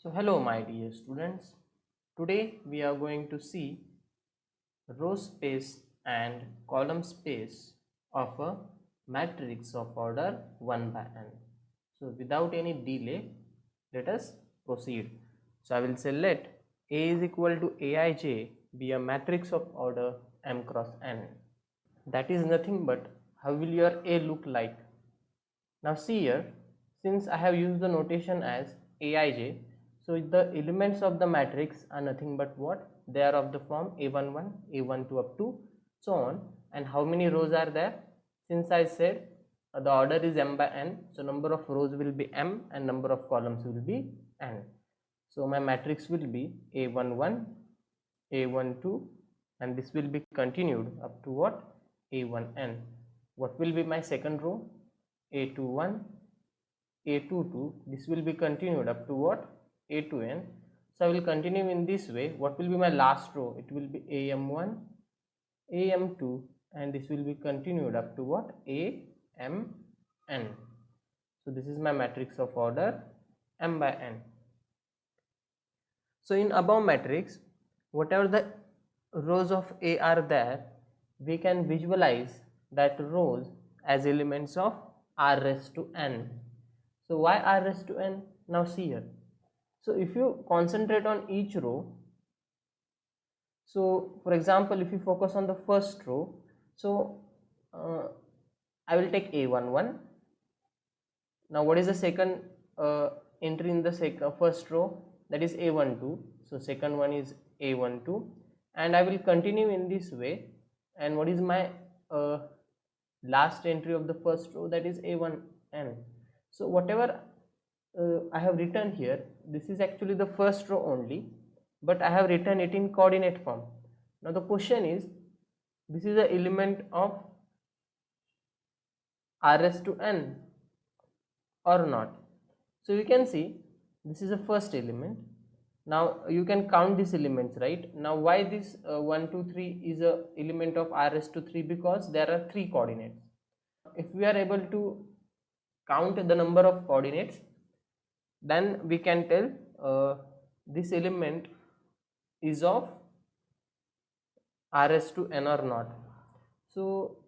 So hello my dear students, today we are going to see row space and column space of a matrix of order 1 by n. So without any delay, let us proceed. So I will say let A is equal to Aij be a matrix of order m cross n. That is nothing but how will your A look like? Now see here, since I have used the notation as Aij, so the elements of the matrix are nothing but what? They are of the form A11, A12 up to so on. And how many rows are there? Since I said the order is m by n, so number of rows will be m and number of columns will be n. So my matrix will be A11, A12 and this will be continued up to what? A1n. What will be my second row? A21, A22, this will be continued up to what? A2n. So I will continue in this way. What will be my last row? It will be AM1, AM2 and this will be continued up to what? AMN. So this is my matrix of order m by n. So in above matrix, whatever the rows of A are there, we can visualize that rows as elements of r raised to n. So why r raised to n? Now see here. So if you concentrate on each row, so for example, if you focus on the first row, so I will take A11. Now what is the second entry in the first row? That is A12. So second one is A12 and I will continue in this way. And what is my last entry of the first row? That is A1n. So whatever I have written here, this is actually the first row only, but I have written it in coordinate form. Now the question is, this is the element of r raised to n or not. So you can see this is the first element. Now you can count these elements, right? Now why this 1 2 3 is a element of r raised to 3? Because there are 3 coordinates. If we are able to count the number of coordinates, then we can tell this element is of r raised to n or not. So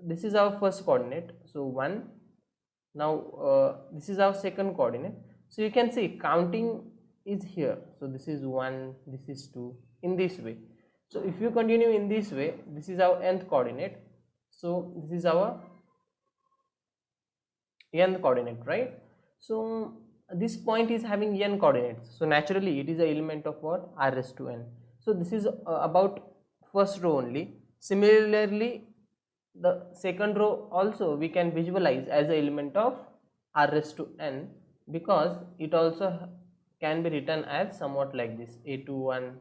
this is our first coordinate, so 1. Now this is our second coordinate. So you can see counting is here. So this is 1, this is 2, in this way. So if you continue in this way, this is our nth coordinate. So this is our nth coordinate, right? So this point is having n coordinates. So naturally it is an element of what? R raised to n. So this is about first row only. Similarly, the second row also we can visualize as an element of r raised to n, because it also can be written as somewhat like this: a21,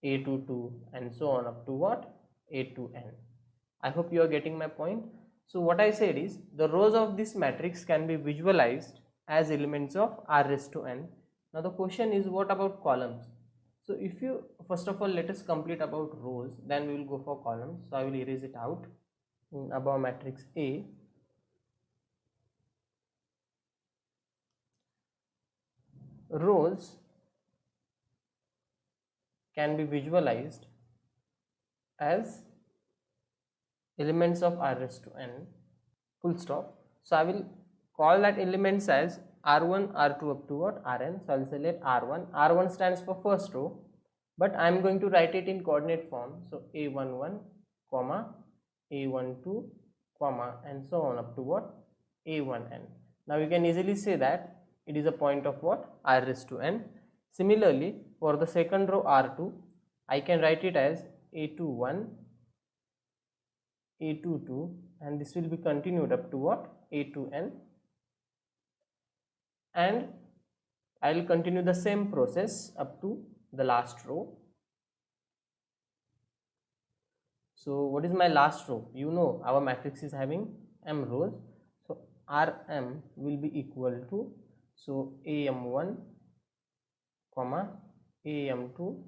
a22 and so on up to what? A2n. I hope you are getting my point. So what I said is the rows of this matrix can be visualized as elements of r raised to n. Now the question is, what about columns? So if you, first of all, let us complete about rows, then we will go for columns. So I will erase it out. In above matrix A, rows can be visualized as elements of r raised to n, full stop. So I will call that elements as r1, r2 up to what? Rn. So I will select r1. R1 stands for first row, but I am going to write it in coordinate form. So a11 comma a12 comma and so on up to what? A1n. Now you can easily say that it is a point of what? R raised to n. Similarly, for the second row r2, I can write it as a21, a22 and this will be continued up to what? A2n. And I will continue the same process up to the last row. So what is my last row? You know our matrix is having m rows. So Rm will be equal to, so am1 comma am2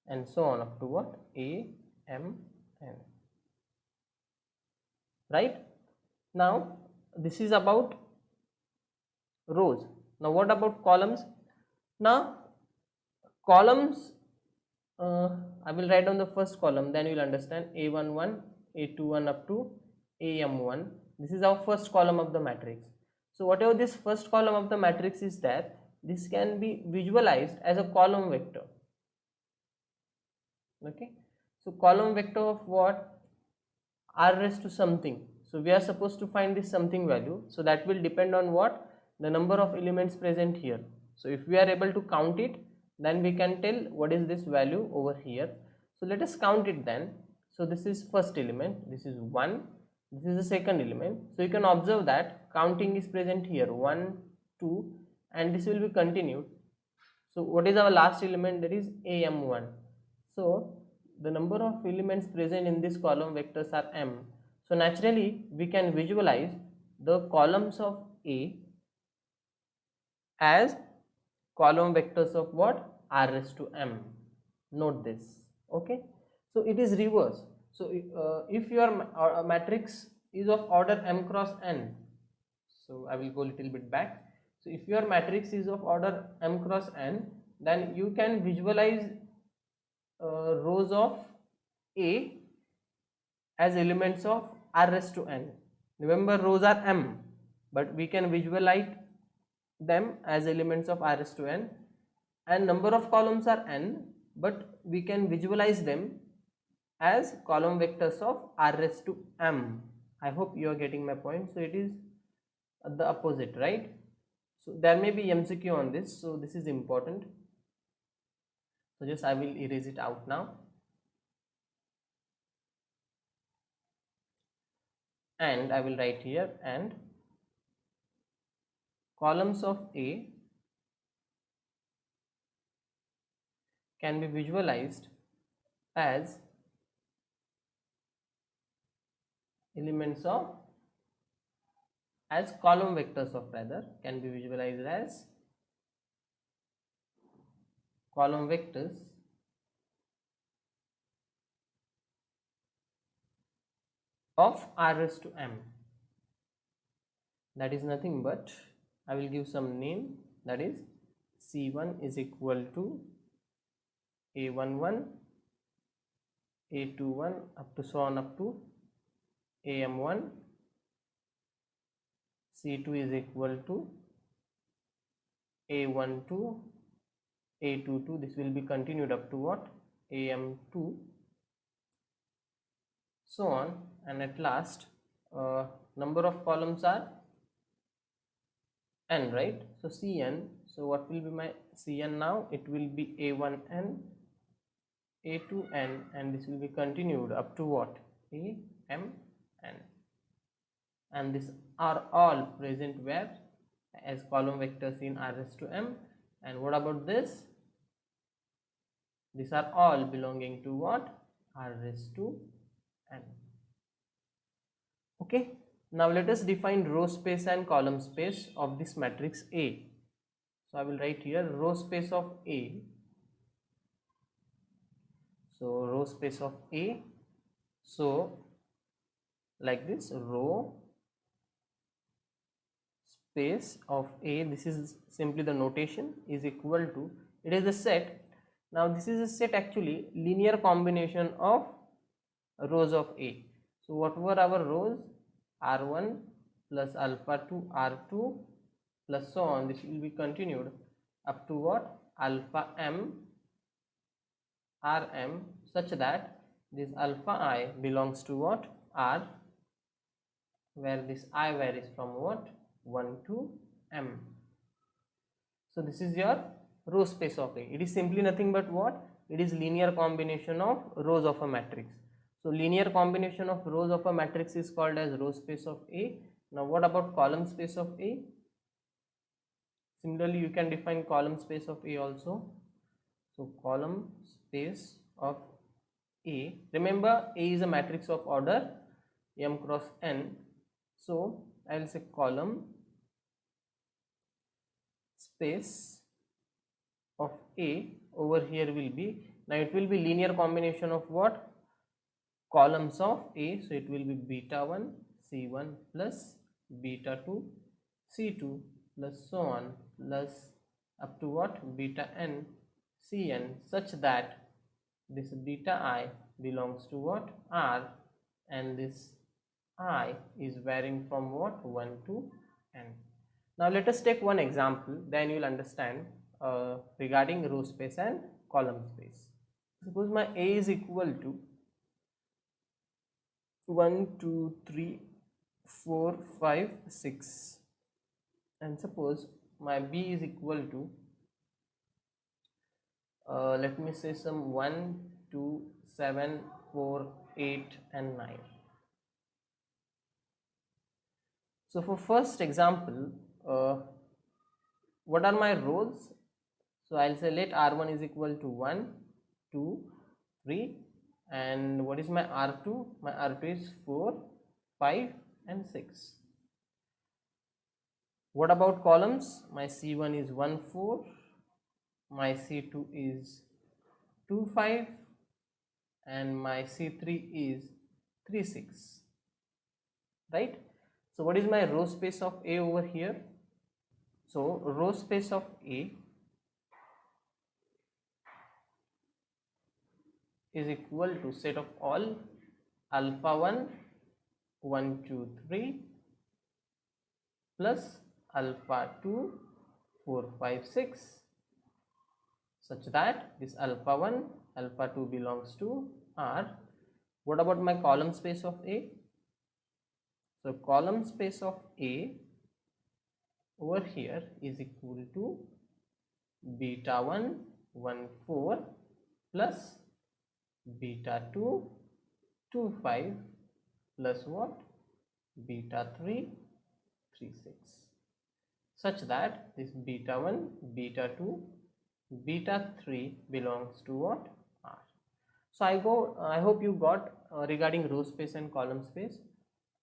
and so on up to what? Amn. Right? Now this is about rows. Now what about columns? Now columns, I will write down the first column, then you will understand A11, A21 up to AM1. This is our first column of the matrix. So whatever this first column of the matrix is there, this can be visualized as a column vector. Okay, so column vector of what? R raised to something. So we are supposed to find this something value. So that will depend on what? The number of elements present here. So if we are able to count it, then we can tell what is this value over here. So let us count it then. So this is first element, this is 1, this is the second element. So you can observe that counting is present here, 1, 2, and this will be continued. So what is our last element? That is AM1. So the number of elements present in this column vectors are m. So naturally we can visualize the columns of A as column vectors of what? R raised to m. Note this. Okay, so it is reverse. So if your matrix is of order m cross n, so I will go a little bit back. So if your matrix is of order m cross n, then you can visualize rows of A as elements of R raised to n. Remember, rows are m, but we can visualize them as elements of R raised to n, and number of columns are n, but we can visualize them as column vectors of R raised to m. I hope you are getting my point. So it is the opposite, right? So there may be MCQ on this, so this is important. So just I will erase it out now. And I will write here, and columns of A can be visualized as elements of, as column vectors of, rather can be visualized as column vectors of R raised to m. That is nothing but, I will give some name, that is C1 is equal to A11, A21 up to so on up to AM1, C2 is equal to A12, A22, this will be continued up to what? AM2, so on, and at last number of columns are n, right? So Cn, so what will be my Cn now? It will be A1n, A2n, and this will be continued up to what? Amn, and these are all present where? As column vectors in R raised to m. And what about this? These are all belonging to what? R raised to n. Okay, now let us define row space and column space of this matrix A. So I will write here row space of A. So row space of A, so like this, row space of A, this is simply the notation, is equal to, it is a set. Now this is a set, actually linear combination of rows of A. So what were our rows? R1 plus alpha 2 R2 plus so on, this will be continued up to what? Alpha m Rm, such that this alpha I belongs to what? R, where this I varies from what? 1 to m. So this is your row space of A. It is simply nothing but what? It is linear combination of rows of a matrix. So linear combination of rows of a matrix is called as row space of A. Now what about column space of A? Similarly, you can define column space of A also. So column space of A, remember A is a matrix of order m cross n. So I will say column space of A over here will be, now it will be linear combination of what? Columns of A. So it will be beta 1 C1 plus beta 2 C2 plus so on plus up to what? Beta n Cn, such that this beta I belongs to what? R, and this I is varying from what? 1 to n. Now let us take one example, then you will understand regarding row space and column space. Suppose my A is equal to 1, 2, 3, 4, 5, 6, and suppose my B is equal to let me say some 1, 2, 7, 4, 8 and 9. So for first example, what are my rows? So I'll say let R1 is equal to 1, 2, 3, and what is my R2? My R2 is 4, 5 and 6. What about columns? My C1 is 1, 4, my C2 is 2, 5 and my C3 is 3, 6, right? So what is my row space of A over here? So row space of A is equal to set of all alpha 1, 1, 2, 3 plus alpha 2, 4, 5, 6, such that this alpha 1, alpha 2 belongs to R. What about my column space of A? So column space of A over here is equal to beta 1, 1, 4 plus beta 2, 2, 5 plus what? Beta 3, 3, 6, such that this beta 1, beta 2, beta 3 belongs to what? R. So I hope you got regarding row space and column space.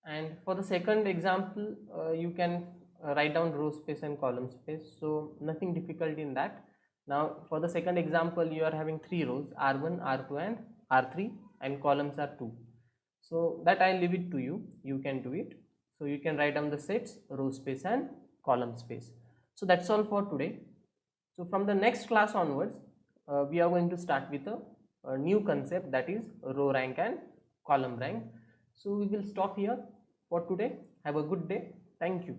And for the second example, you can write down row space and column space, so nothing difficult in that. Now for the second example, you are having 3 rows, R1, R2 and R3, and columns are 2. So that I'll leave it to you, you can do it. So you can write down the sets, row space and column space. So that's all for today. So from the next class onwards, we are going to start with a new concept, that is row rank and column rank. So we will stop here for today. Have a good day. Thank you.